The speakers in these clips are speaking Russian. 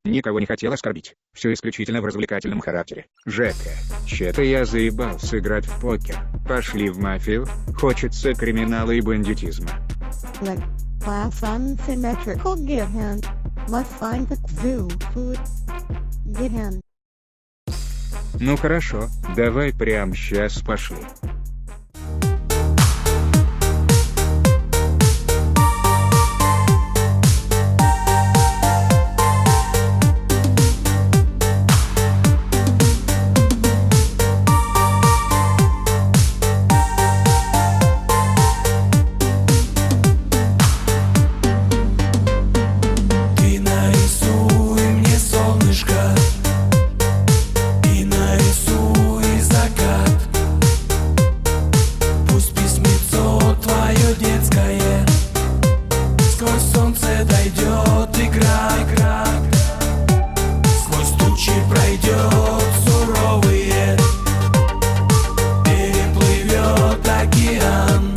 Никого не хотел оскорбить. Все исключительно в развлекательном характере. Жека, че-то я заебался играть в покер. Пошли в мафию. Хочется криминала и бандитизма. Like, class unsymmetrical get hand. Let's find the zoo food. Get hand. Ну хорошо, давай прямо сейчас пошли. Дойдет игра, сквозь тучи пройдет суровые, переплывет океан,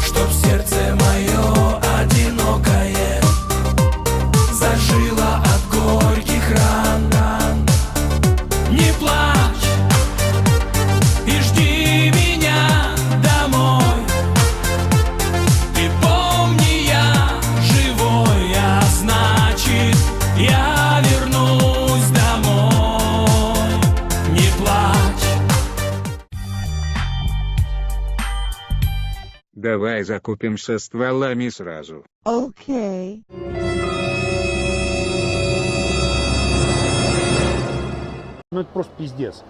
чтоб сердце мое одинокое зажило от горьких ран. Не плачь и жди меня домой. Ты помни, я живой, а значит, я вернусь домой. Не плачь. Давай закупимся стволами сразу. Okay. Ну это просто пиздец.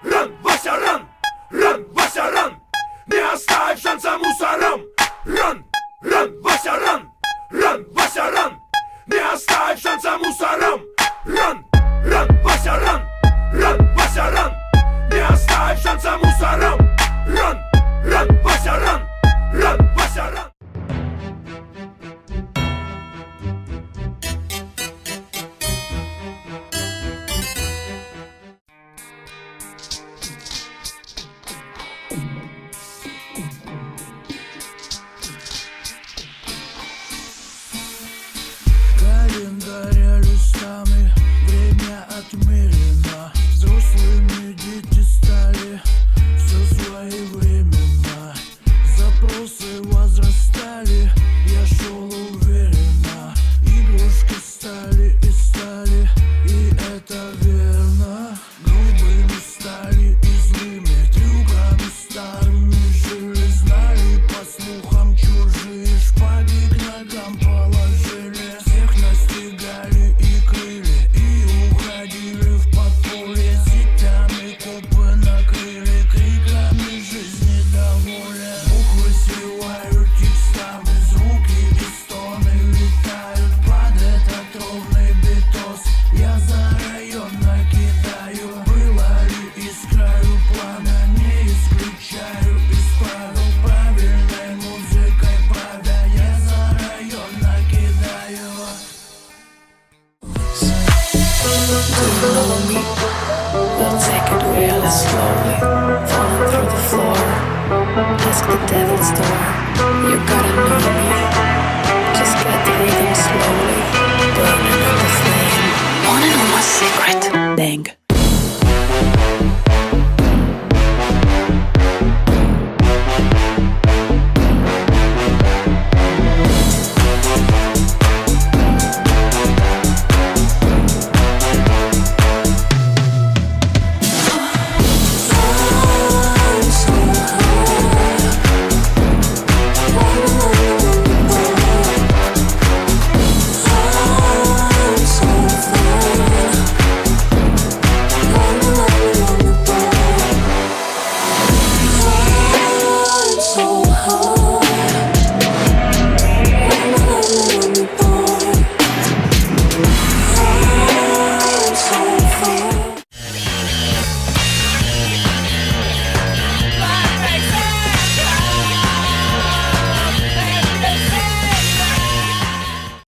Ран, Вася, ран! Ран, Вася, ран! Не оставь шанса мусорам! Ран, Вася, ран! Ран, Вася, ран! Не оставь шанса мусорам!